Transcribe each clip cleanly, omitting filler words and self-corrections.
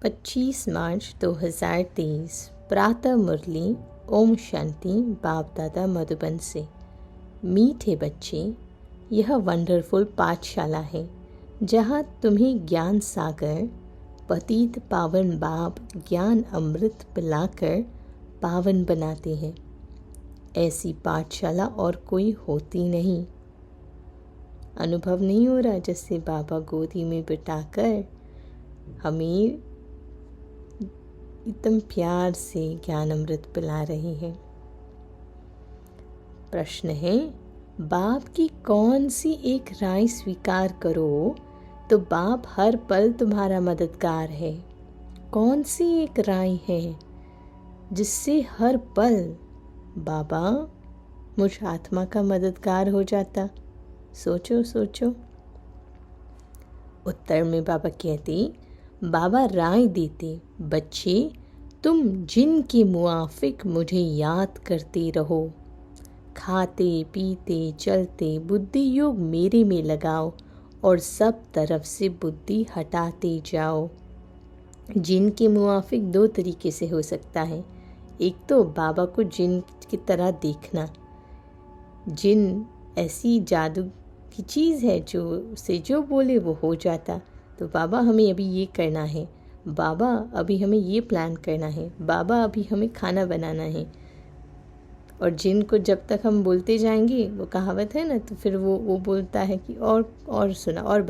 25 मार्च 2023 प्रातः मुरली। ओम शांति। बाप दादा मधुबन से। मीठे बच्चे, यह वंडरफुल पाठशाला है जहाँ तुम्हें ज्ञान सागर पतित पावन बाप ज्ञान अमृत पिलाकर पावन बनाते हैं। ऐसी पाठशाला और कोई होती नहीं। अनुभव नहीं हो रहा जैसे बाबा गोदी में बिठाकर हमें एकदम प्यार से ज्ञान अमृत पिला रहे हैं। प्रश्न है, बाप की कौन सी एक राय स्वीकार करो तो बाप हर पल तुम्हारा मददगार है। कौन सी एक राय है जिससे हर पल बाबा मुझ आत्मा का मददगार हो जाता? सोचो सोचो। उत्तर में बाबा कहते, बाबा राय देते, बच्चे तुम जिन के मुआफिक मुझे याद करते रहो। खाते पीते चलते बुद्धि योग मेरे में लगाओ और सब तरफ से बुद्धि हटाते जाओ। जिन के मुआफिक दो तरीके से हो सकता है। एक तो बाबा को जिन की तरह देखना। जिन ऐसी जादू की चीज़ है जो बोले वो हो जाता। तो बाबा हमें अभी ये करना है, बाबा अभी हमें ये प्लान करना है, बाबा अभी हमें खाना बनाना है। और जिन को जब तक हम बोलते जाएंगे, वो कहावत है ना, तो फिर वो बोलता है कि और सुना, और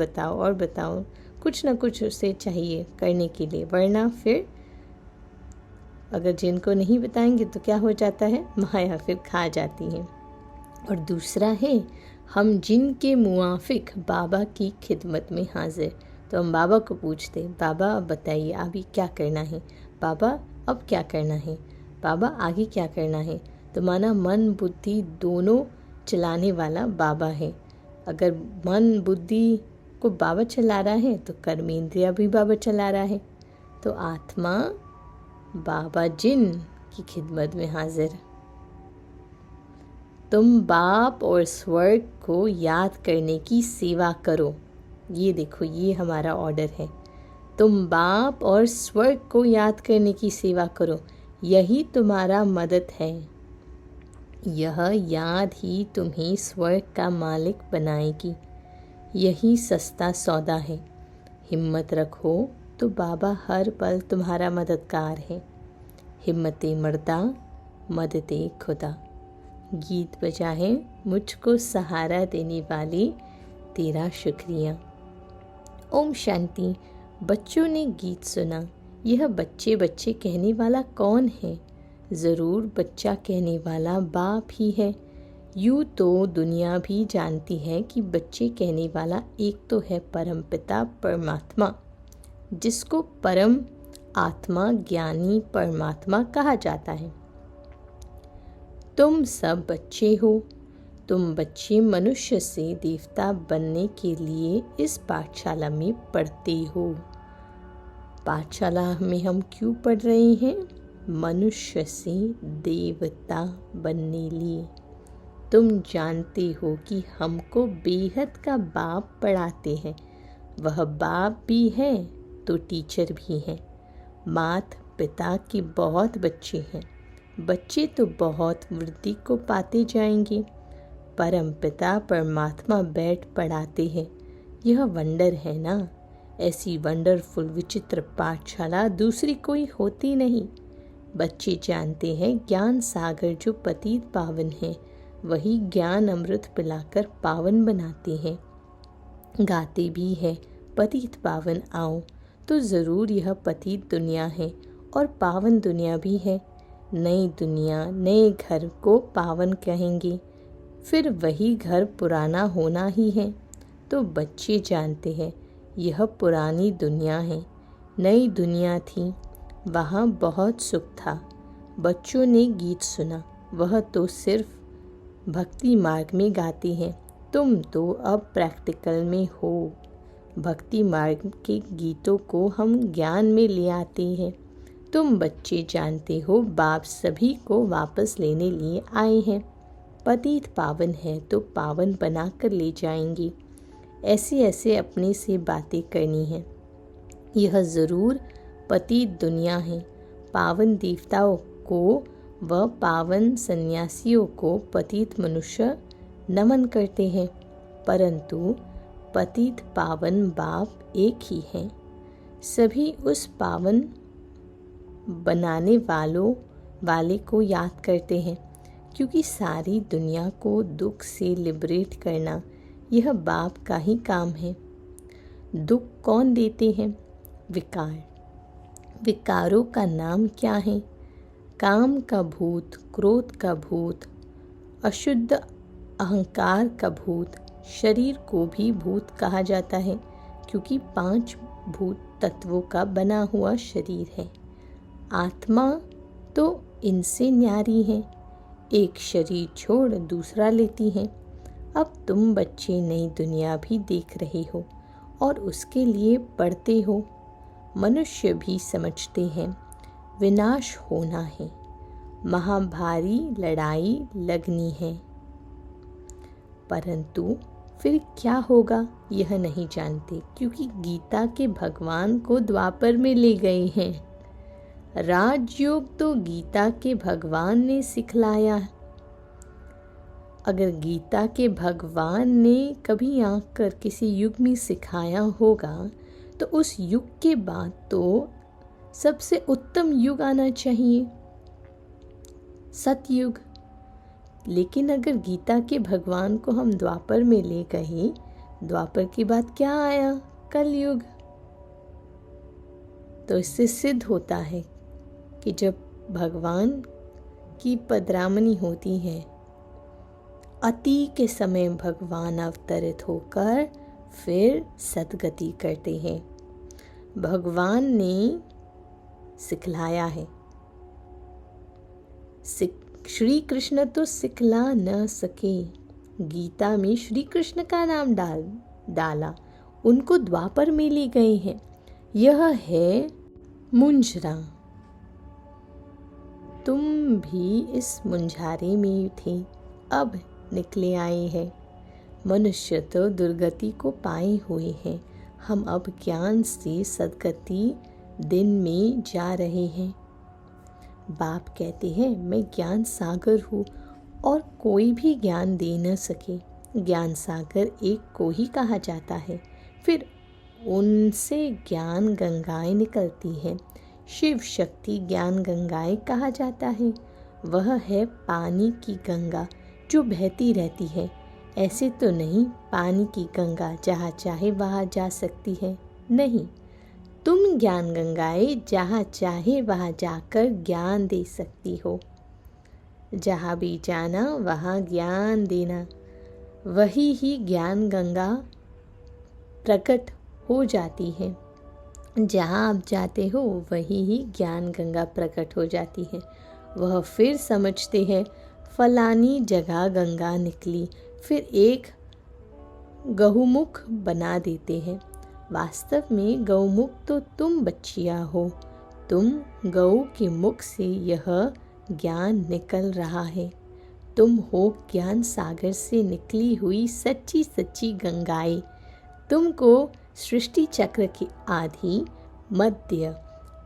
बताओ, कुछ ना कुछ उसे चाहिए करने के लिए। वरना फिर अगर जिनको नहीं बताएंगे तो क्या हो जाता है, माया फिर खा जाती है। और दूसरा है, हम जिन के मुआफिक बाबा की खिदमत में हाजिर। तो हम बाबा को पूछते, बाबा अब बताइए अभी क्या करना है, बाबा अब क्या करना है, बाबा आगे क्या करना है। तो माना मन बुद्धि दोनों चलाने वाला बाबा है। अगर मन बुद्धि को बाबा चला रहा है तो कर्मेंद्रिया भी बाबा चला रहा है। तो आत्मा बाबा जिन की खिदमत में हाजिर। तुम बाप और स्वर्ग को याद करने की सेवा करो। ये देखो, ये हमारा ऑर्डर है। तुम बाप और स्वर्ग को याद करने की सेवा करो, यही तुम्हारा मदद है। यह याद ही तुम्हें स्वर्ग का मालिक बनाएगी। यही सस्ता सौदा है। हिम्मत रखो तो बाबा हर पल तुम्हारा मददगार है। हिम्मते मर्दा मददे खुदा। गीत बजा है, मुझको सहारा देने वाली तेरा शुक्रिया। ओम शांति। बच्चों ने गीत सुना। यह बच्चे बच्चे कहने वाला कौन है? ज़रूर बच्चा कहने वाला बाप ही है। यूँ तो दुनिया भी जानती है कि बच्चे कहने वाला एक तो है परमपिता परमात्मा, जिसको परम आत्मा ज्ञानी परमात्मा कहा जाता है। तुम सब बच्चे हो। तुम बच्चे मनुष्य से देवता बनने के लिए इस पाठशाला में पढ़ते हो। पाठशाला में हम क्यों पढ़ रहे हैं? मनुष्य से देवता बनने लिए। तुम जानते हो कि हमको बेहद का बाप पढ़ाते हैं। वह बाप भी है तो टीचर भी हैं। माता पिता के बहुत बच्चे हैं। बच्चे तो बहुत वृद्धि को पाते जाएंगे। परम पिता परमात्मा बैठ पढ़ाते हैं। यह वंडर है ना। ऐसी वंडरफुल विचित्र पाठशाला दूसरी कोई होती नहीं। बच्चे जानते हैं ज्ञान सागर जो पतित पावन है, वही ज्ञान अमृत पिलाकर पावन बनाते हैं। गाते भी है, पतित पावन आओ। तो ज़रूर यह पतित दुनिया है और पावन दुनिया भी है। नई दुनिया नए घर को पावन कहेंगे, फिर वही घर पुराना होना ही है। तो बच्चे जानते हैं यह पुरानी दुनिया है, नई दुनिया थी, वहाँ बहुत सुख था। बच्चों ने गीत सुना, वह तो सिर्फ भक्ति मार्ग में गाते हैं। तुम तो अब प्रैक्टिकल में हो। भक्ति मार्ग के गीतों को हम ज्ञान में ले आते हैं। तुम बच्चे जानते हो बाप सभी को वापस लेने लिए आए हैं। पतित पावन है तो पावन बना कर ले जाएंगे। ऐसे ऐसे अपने से बातें करनी है। यह ज़रूर पतित दुनिया है। पावन देवताओं को व पावन सन्यासियों को पतित मनुष्य नमन करते हैं, परंतु पतित पावन बाप एक ही हैं। सभी उस पावन बनाने वाले को याद करते हैं, क्योंकि सारी दुनिया को दुख से लिबरेट करना यह बाप का ही काम है। दुख कौन देते हैं? विकार। विकारों का नाम क्या है? काम का भूत, क्रोध का भूत, अशुद्ध अहंकार का भूत। शरीर को भी भूत कहा जाता है, क्योंकि 5 भूत तत्वों का बना हुआ शरीर है। आत्मा तो इनसे न्यारी है, एक शरीर छोड़ दूसरा लेती हैं। अब तुम बच्चे नई दुनिया भी देख रहे हो और उसके लिए पढ़ते हो। मनुष्य भी समझते हैं विनाश होना है, महाभारी लड़ाई लगनी है, परंतु फिर क्या होगा यह नहीं जानते, क्योंकि गीता के भगवान को द्वापर में ले गए हैं। राजयोग तो गीता के भगवान ने सिखलाया। अगर गीता के भगवान ने कभी आकर किसी युग में सिखाया होगा, तो उस युग के बाद तो सबसे उत्तम युग आना चाहिए, सतयुग। लेकिन अगर गीता के भगवान को हम द्वापर में ले गए, द्वापर के बाद क्या आया? कलयुग। तो इससे सिद्ध होता है कि जब भगवान की पधरामनी होती है, अति के समय भगवान अवतरित होकर फिर सद्गति करते हैं। भगवान ने सिखलाया है। श्री कृष्ण तो सिखला न सके, गीता में श्री कृष्ण का नाम डाला, उनको द्वापर में ले गए हैं। यह है मुंजरा। तुम भी इस मुंझारे में थे, अब निकले आए हैं। मनुष्य तो दुर्गति को पाए हुए हैं, हम अब ज्ञान से सद्गति दिन में जा रहे हैं। बाप कहते हैं मैं ज्ञान सागर हूँ और कोई भी ज्ञान दे न सके। ज्ञान सागर एक को ही कहा जाता है, फिर उनसे ज्ञान गंगाएं निकलती हैं। शिव शक्ति ज्ञान गंगाएं कहा जाता है। वह है पानी की गंगा जो बहती रहती है। ऐसे तो नहीं पानी की गंगा जहाँ चाहे वहाँ जा सकती है, नहीं। तुम ज्ञान गंगाएं जहाँ चाहे वहाँ जाकर ज्ञान दे सकती हो। जहाँ भी जाना वहाँ ज्ञान देना, वही ही ज्ञान गंगा प्रकट हो जाती है। जहाँ आप जाते हो वही ही ज्ञान गंगा प्रकट हो जाती है। वह फिर समझते हैं फलानी जगह गंगा निकली, फिर एक गहुमुख बना देते हैं। वास्तव में गौमुख तो तुम बच्चियाँ हो, तुम गौ के मुख से यह ज्ञान निकल रहा है। तुम हो ज्ञान सागर से निकली हुई सच्ची सच्ची गंगाएं। तुमको सृष्टि चक्र के आदि, मध्य,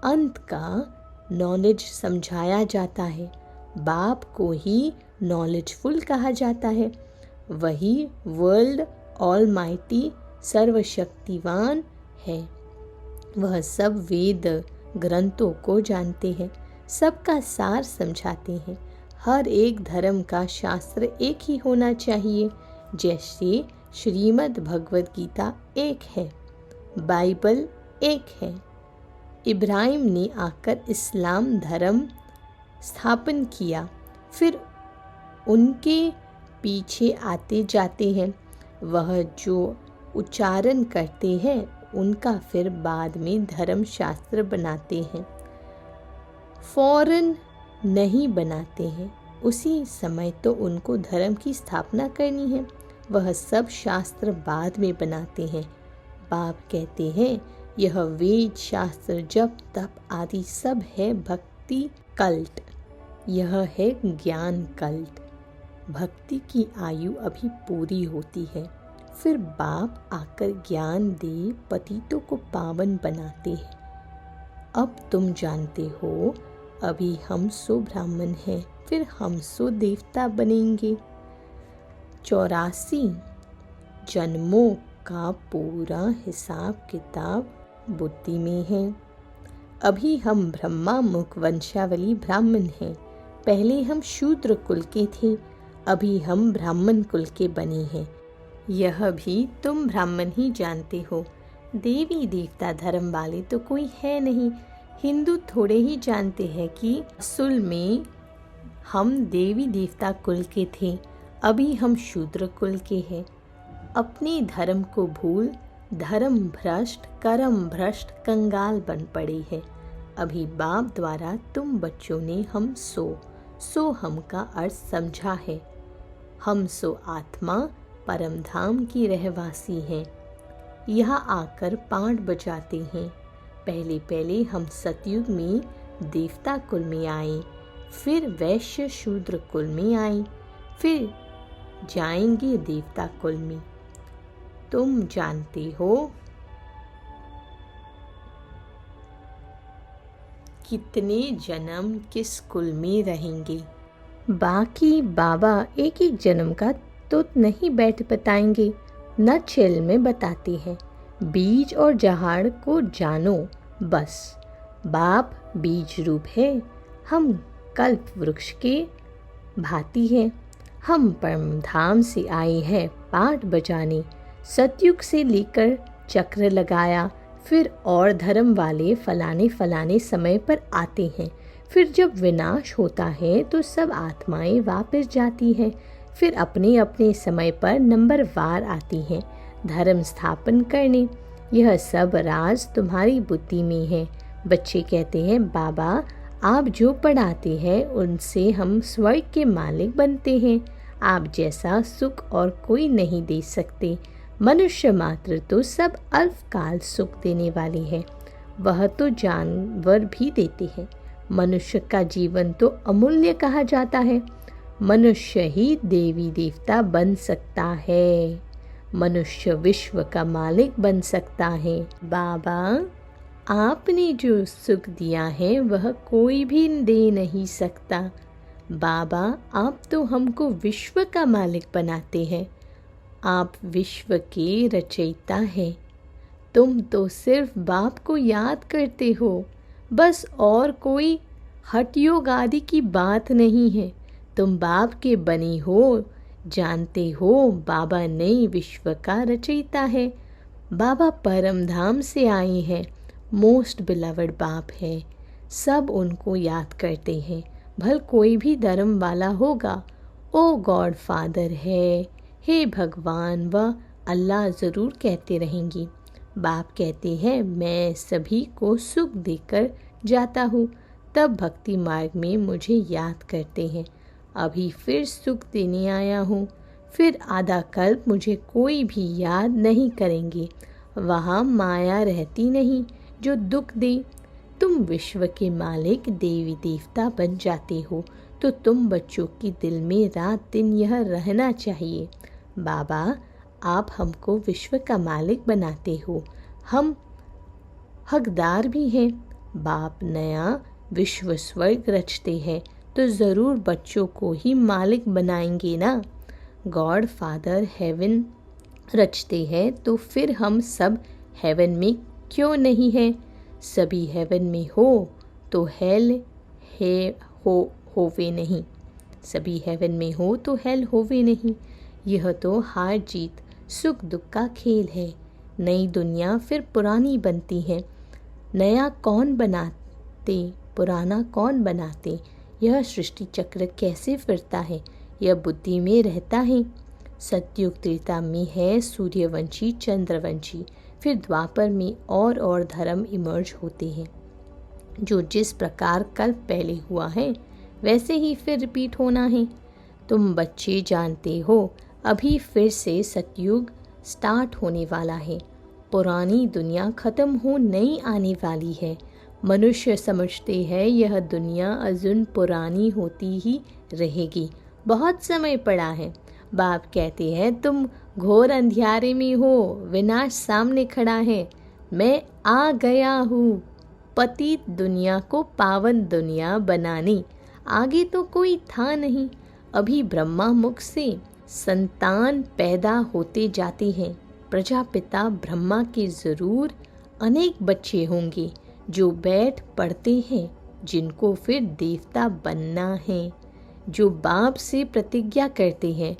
अंत का नॉलेज समझाया जाता है। बाप को ही नॉलेजफुल कहा जाता है। वही वर्ल्ड ऑलमाइटी सर्वशक्तिवान है। वह सब वेद ग्रंथों को जानते हैं, सबका सार समझाते हैं। हर एक धर्म का शास्त्र एक ही होना चाहिए, जैसे श्रीमद् भगवद गीता एक है, बाइबल एक है। इब्राहिम ने आकर इस्लाम धर्म स्थापन किया, फिर उनके पीछे आते जाते हैं। वह जो उच्चारण करते हैं उनका फिर बाद में धर्म शास्त्र बनाते हैं। फौरन नहीं बनाते हैं, उसी समय तो उनको धर्म की स्थापना करनी है। वह सब शास्त्र बाद में बनाते हैं। बाप कहते हैं यह वेद शास्त्र जप तप आदि सब है भक्ति कल्ट, यह है ज्ञान कल्ट। भक्ति की आयु अभी पूरी होती है, फिर बाप आकर ज्ञान दे पतितों को पावन बनाते हैं। अब तुम जानते हो, अभी हम सो ब्राह्मण हैं, फिर हम सो देवता बनेंगे। 84 जन्मों का पूरा हिसाब किताब बुद्धि में है। अभी हम ब्रह्मा मुख वंशावली ब्राह्मण हैं। पहले हम शूद्र कुल के थे, अभी हम ब्राह्मण कुल के बने हैं। यह भी तुम ब्राह्मण ही जानते हो। देवी देवता धर्म वाले तो कोई है नहीं। हिंदू थोड़े ही जानते हैं कि असल में हम देवी देवता कुल के थे, अभी हम शूद्र कुल के हैं। अपने धर्म को भूल धर्म भ्रष्ट कर्म भ्रष्ट कंगाल बन पड़े है। अभी बाप द्वारा तुम बच्चों ने हम सो हम का अर्थ समझा है। हम सो आत्मा परम धाम की रहवासी हैं। यहाँ आकर पांट बजाते हैं। पहले पहले हम सतयुग में देवता कुल में आए, फिर वैश्य शूद्र कुल में आए, फिर जाएंगे देवता कुल में। तुम जानते हो कितने जन्म किस कुल में रहेंगे। बाकी बाबा एक एक जन्म का तो नहीं बैठ बताएंगे, न चेल में बताते हैं। बीज और जहाड़ को जानो बस। बाप बीज रूप है, हम कल्प वृक्ष के भांति हैं। हम परम धाम से आए हैं पाठ बजाने। सतयुग से लेकर चक्र लगाया, फिर और धर्म वाले फलाने फलाने समय पर आते हैं। फिर जब विनाश होता है तो सब आत्माएं वापस जाती हैं, फिर अपने अपने समय पर नंबरवार आती हैं धर्म स्थापन करने। यह सब राज तुम्हारी बुद्धि में है। बच्चे कहते हैं, बाबा आप जो पढ़ाते हैं उनसे हम स्वर्ग के मालिक बनते हैं। आप जैसा सुख और कोई नहीं दे सकते। मनुष्य मात्र तो सब अल्पकाल सुख देने वाली है, वह तो जानवर भी देते हैं। मनुष्य का जीवन तो अमूल्य कहा जाता है। मनुष्य ही देवी देवता बन सकता है। मनुष्य विश्व का मालिक बन सकता है। बाबा आपने जो सुख दिया है वह कोई भी दे नहीं सकता। बाबा आप तो हमको विश्व का मालिक बनाते हैं। आप विश्व के रचयिता हैं। तुम तो सिर्फ बाप को याद करते हो, बस और कोई हठयोग आदि की बात नहीं है। तुम बाप के बने हो, जानते हो बाबा नई विश्व का रचयिता है। बाबा परम धाम से आए हैं, मोस्ट बिलवड बाप है। सब उनको याद करते हैं, भल कोई भी धर्म वाला होगा। ओ गॉड फादर है, हे भगवान व अल्लाह ज़रूर कहते रहेंगी। बाप कहते हैं मैं सभी को सुख देकर जाता हूँ, तब भक्ति मार्ग में मुझे याद करते हैं। अभी फिर सुख देने आया हूँ, फिर आधा कल्प मुझे कोई भी याद नहीं करेंगे। वहाँ माया रहती नहीं जो दुख दे। तुम विश्व के मालिक देवी देवता बन जाते हो, तो तुम बच्चों के दिल में रात दिन यह रहना चाहिए, बाबा आप हमको विश्व का मालिक बनाते हो, हम हकदार भी हैं। बाप नया विश्व स्वर्ग रचते हैं तो ज़रूर बच्चों को ही मालिक बनाएंगे ना। गॉड फादर हेवन रचते हैं तो फिर हम सब हेवन में क्यों नहीं हैं। सभी हेवन में हो तो हेल है होवे नहीं। सभी हेवन में हो तो हेल होवे नहीं। यह तो हार जीत सुख दुख का खेल है। नई दुनिया फिर पुरानी बनती है। नया कौन बनाते पुराना कौन बनाते। यह सृष्टि चक्र कैसे फिरता है, यह बुद्धि में रहता है। सतयुग त्रेता में है सूर्यवंशी चंद्रवंशी, फिर द्वापर में और धर्म इमर्ज होते हैं। जो जिस प्रकार कल पहले हुआ है वैसे ही फिर रिपीट होना है। तुम बच्चे जानते हो अभी फिर से सतयुग स्टार्ट होने वाला है। पुरानी दुनिया खत्म हो नई आने वाली है। मनुष्य समझते हैं यह दुनिया अजून पुरानी होती ही रहेगी, बहुत समय पड़ा है। बाप कहते हैं तुम घोर अंधियारे में हो, विनाश सामने खड़ा है, मैं आ गया हूँ। पतित दुनिया को पावन दुनिया बनाने। आगे तो कोई था नहीं। अभी ब्रह्मा मुख से संतान पैदा होते जाते हैं। प्रजापिता ब्रह्मा के ज़रूर अनेक बच्चे होंगे जो बैठ पढ़ते हैं, जिनको फिर देवता बनना है, जो बाप से प्रतिज्ञा करते हैं,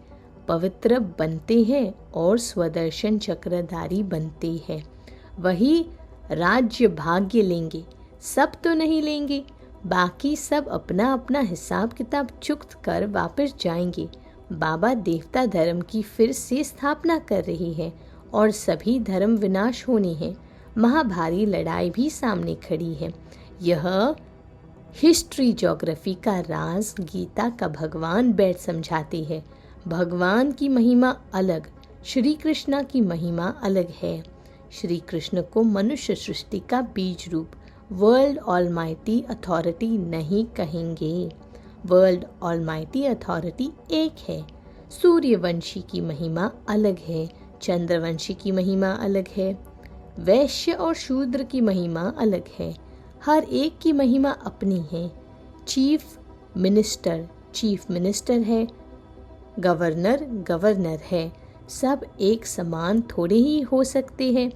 पवित्र बनते हैं और स्वदर्शन चक्रधारी बनते हैं। वही राज्य भाग्य लेंगे। सब तो नहीं लेंगे, बाकी सब अपना अपना हिसाब किताब चुक्त कर वापस जाएंगे। बाबा देवता धर्म की फिर से स्थापना कर रही है और सभी धर्म विनाश होने हैं। महाभारी लड़ाई भी सामने खड़ी है। यह हिस्ट्री ज्योग्राफी का राज गीता का भगवान बैठ समझाते हैं। भगवान की महिमा अलग, श्री कृष्ण की महिमा अलग है। श्री कृष्ण को मनुष्य सृष्टि का बीज रूप वर्ल्ड ऑलमाइटी अथॉरिटी नहीं कहेंगे। वर्ल्ड ऑलमाइटी अथॉरिटी एक है। सूर्यवंशी की महिमा अलग है, चंद्रवंशी की महिमा अलग है, वैश्य और शूद्र की महिमा अलग है। हर एक की महिमा अपनी है। चीफ मिनिस्टर है, गवर्नर है। सब एक समान थोड़े ही हो सकते हैं।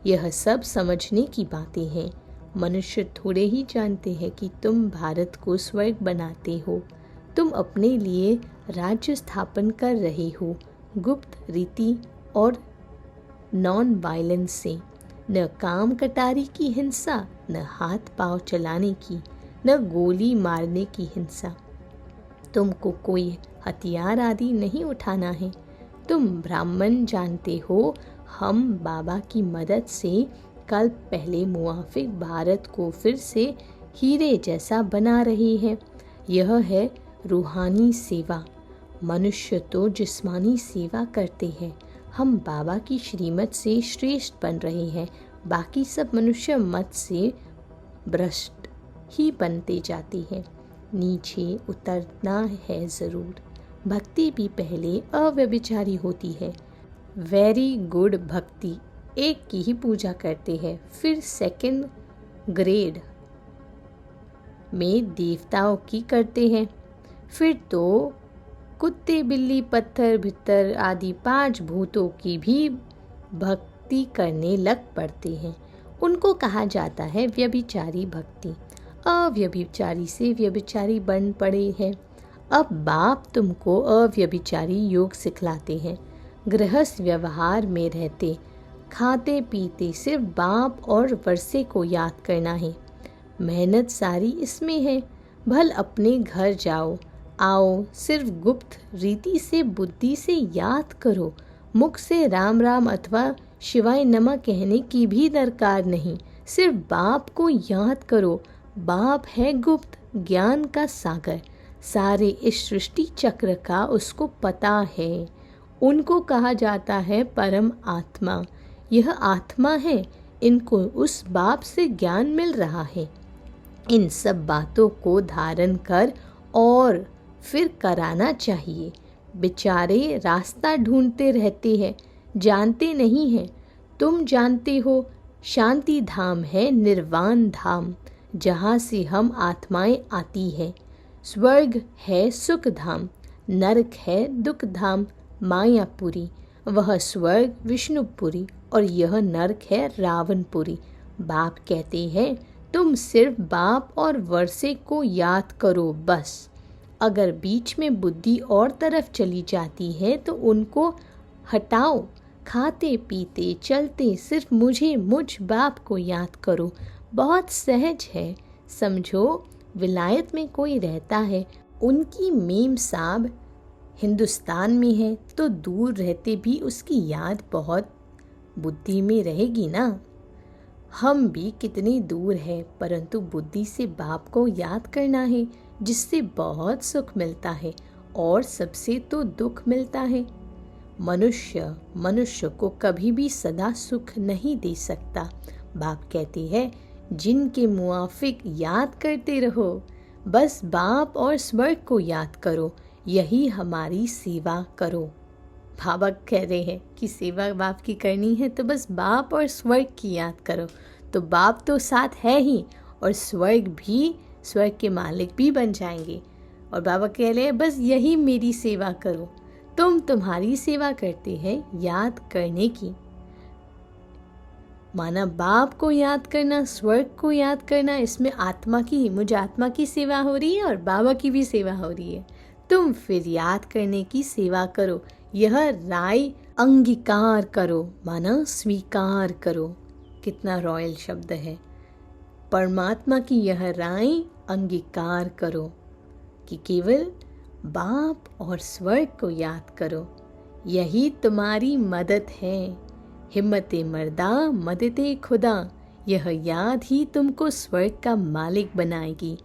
यह सब समझने की बातें हैं। मनुष्य थोड़े ही जानते हैं कि तुम भारत को स्वर्ग बनाते हो। तुम अपने लिए राज्य स्थापन कर रहे हो, गुप्त रीति और नॉन वायलेंस से। न काम कटारी की हिंसा, न हाथ पांव चलाने की, न गोली मारने की हिंसा। तुमको कोई हथियार आदि नहीं उठाना है। तुम ब्राह्मण जानते हो, हम बाबा की मदद से कल पहले मुआफिक भारत को फिर से हीरे जैसा बना रही है। यह है रूहानी सेवा। मनुष्य तो जिस्मानी सेवा करते हैं। हम बाबा की श्रीमत से श्रेष्ठ बन रहे हैं। बाकी सब मनुष्य मत से भ्रष्ट ही बनते जाते हैं। नीचे उतरना है ज़रूर। भक्ति भी पहले अव्यभिचारी होती है। वेरी गुड भक्ति एक की ही पूजा करते हैं, फिर सेकंड ग्रेड में देवताओं की करते हैं, फिर तो कुत्ते बिल्ली पत्थर भित्तर आदि 5 भूतों की भी भक्ति करने लग पड़ते हैं। उनको कहा जाता है व्यभिचारी भक्ति। अव्यभिचारी से व्यभिचारी बन पड़े हैं। अब बाप तुमको अव्यभिचारी योग सिखलाते हैं। गृहस्थ व्यवहार में रहते खाते पीते सिर्फ बाप और वर्षे को याद करना है। मेहनत सारी इसमें है। भल अपने घर जाओ आओ, सिर्फ गुप्त रीति से बुद्धि से याद करो। मुख से राम राम अथवा शिवाय नमः कहने की भी दरकार नहीं। सिर्फ बाप को याद करो। बाप है गुप्त ज्ञान का सागर। सारे इस सृष्टि चक्र का उसको पता है। उनको कहा जाता है परम आत्मा। यह आत्मा है। इनको उस बाप से ज्ञान मिल रहा है। इन सब बातों को धारण कर और फिर कराना चाहिए। बेचारे रास्ता ढूंढते रहते हैं, जानते नहीं हैं। तुम जानते हो शांति धाम है निर्वाण धाम, जहाँ से हम आत्माएं आती हैं। स्वर्ग है सुख धाम, नरक है दुख धाम मायापुरी। वह स्वर्ग विष्णुपुरी और यह नरक है रावणपुरी। बाप कहते हैं तुम सिर्फ बाप और वर्षे को याद करो बस। अगर बीच में बुद्धि और तरफ चली जाती है तो उनको हटाओ। खाते पीते चलते सिर्फ मुझ बाप को याद करो। बहुत सहज है। समझो विलायत में कोई रहता है, उनकी मेम साहब हिंदुस्तान में है, तो दूर रहते भी उसकी याद बहुत बुद्धि में रहेगी ना। हम भी कितनी दूर है, परंतु बुद्धि से बाप को याद करना है, जिससे बहुत सुख मिलता है और सबसे तो दुख मिलता है। मनुष्य को कभी भी सदा सुख नहीं दे सकता। बाप कहते हैं जिनके मुआफिक याद करते रहो। बस बाप और स्वर्ग को याद करो, यही हमारी सेवा करो। बाबा कह रहे हैं कि सेवा बाप की करनी है तो बस बाप और स्वर्ग की याद करो। तो बाप तो साथ है ही और स्वर्ग के मालिक भी बन जाएंगे। और बाबा कह रहे हैं बस यही मेरी सेवा करो। तुम्हारी सेवा करते हैं याद करने की। माना बाप को याद करना, स्वर्ग को याद करना, इसमें मुझे आत्मा की सेवा हो रही है और बाबा की भी सेवा हो रही है। तुम फिर याद करने की सेवा करो। यह राय अंगीकार करो, माना स्वीकार करो। कितना रॉयल शब्द है। परमात्मा की यह राय अंगीकार करो कि केवल बाप और स्वर्ग को याद करो। यही तुम्हारी मदद है। हिम्मते मर्दा मददे खुदा, यह याद ही तुमको स्वर्ग का मालिक बनाएगी।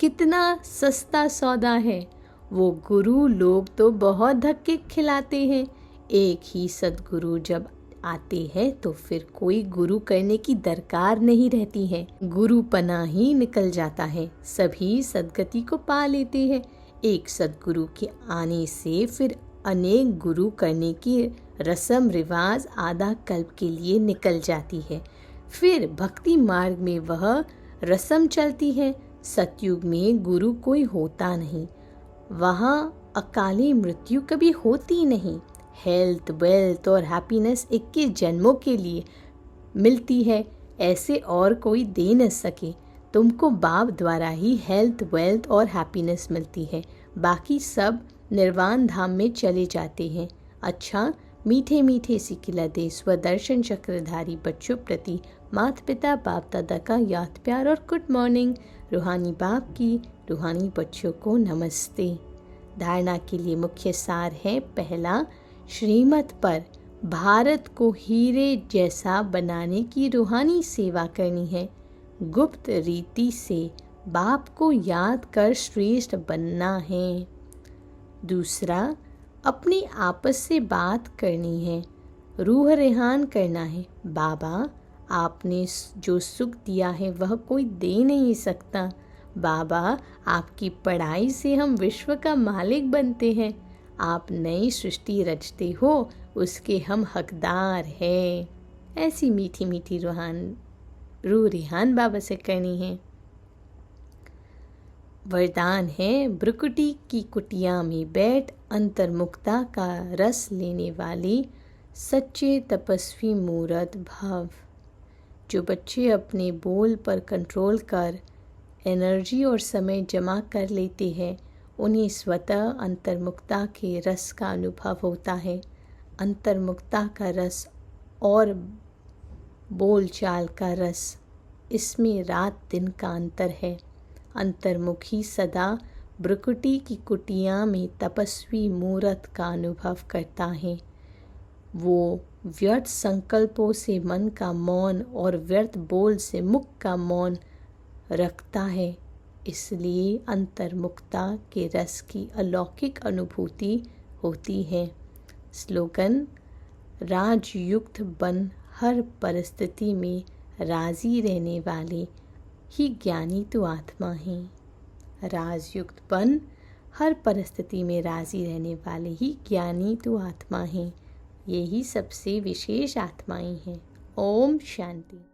कितना सस्ता सौदा है। वो गुरु लोग तो बहुत धक्के खिलाते हैं। एक ही सद्गुरु जब आते हैं तो फिर कोई गुरु करने की दरकार नहीं रहती है। गुरु पना ही निकल जाता है। सभी सद्गति को पा लेते हैं। एक सद्गुरु के आने से फिर अनेक गुरु करने की रस्म रिवाज आधा कल्प के लिए निकल जाती है। फिर भक्ति मार्ग में वह रस्म चलती है। सतयुग में गुरु कोई होता नहीं। वहाँ अकाली मृत्यु कभी होती नहीं। हेल्थ, वेल्थ और हैप्पीनेस 21 जन्मों के लिए मिलती है, ऐसे और कोई दे न सके। तुमको बाप द्वारा ही हेल्थ, वेल्थ और हैप्पीनेस मिलती है। बाकी सब निर्वाण धाम में चले जाते हैं। अच्छा, मीठे मीठे सिकिला दे स्वदर्शन चक्रधारी बच्चों प्रति माता पिता बाप दादा का याद प्यार और गुड मॉर्निंग। रूहानी बाप की रूहानी बच्चों को नमस्ते। धारणा के लिए मुख्य सार है। पहला, श्रीमत पर भारत को हीरे जैसा बनाने की रूहानी सेवा करनी है। गुप्त रीति से बाप को याद कर श्रेष्ठ बनना है। दूसरा, अपने आपस से बात करनी है, रूह रेहान करना है। बाबा, आपने जो सुख दिया है वह कोई दे नहीं सकता। बाबा, आपकी पढ़ाई से हम विश्व का मालिक बनते हैं। आप नई सृष्टि रचते हो, उसके हम हकदार हैं। ऐसी मीठी मीठी रूह रेहान बाबा से करनी है। वरदान है, ब्रुकुटी की कुटिया में बैठ अंतर्मुक्ता का रस लेने वाली सच्चे तपस्वी मूर्त भव। जो बच्चे अपने बोल पर कंट्रोल कर एनर्जी और समय जमा कर लेते हैं, उन्हें स्वतः अंतर्मुक्ता के रस का अनुभव होता है। अंतर्मुक्ता का रस और बोलचाल का रस, इसमें रात दिन का अंतर है। अंतर्मुखी सदा ब्रुकुटी की कुटिया में तपस्वी मूर्त का अनुभव करता है। वो व्यर्थ संकल्पों से मन का मौन और व्यर्थ बोल से मुख का मौन रखता है। इसलिए अंतर्मुक्ता के रस की अलौकिक अनुभूति होती है। स्लोगन, राजयुक्त बन हर परिस्थिति में राजी रहने वाले ही ज्ञानी तो आत्मा है। राजयुक्त बन हर परिस्थिति में राजी रहने वाले ही ज्ञानी तो आत्मा है। यही सबसे विशेष आत्माएं हैं। ओम शांति।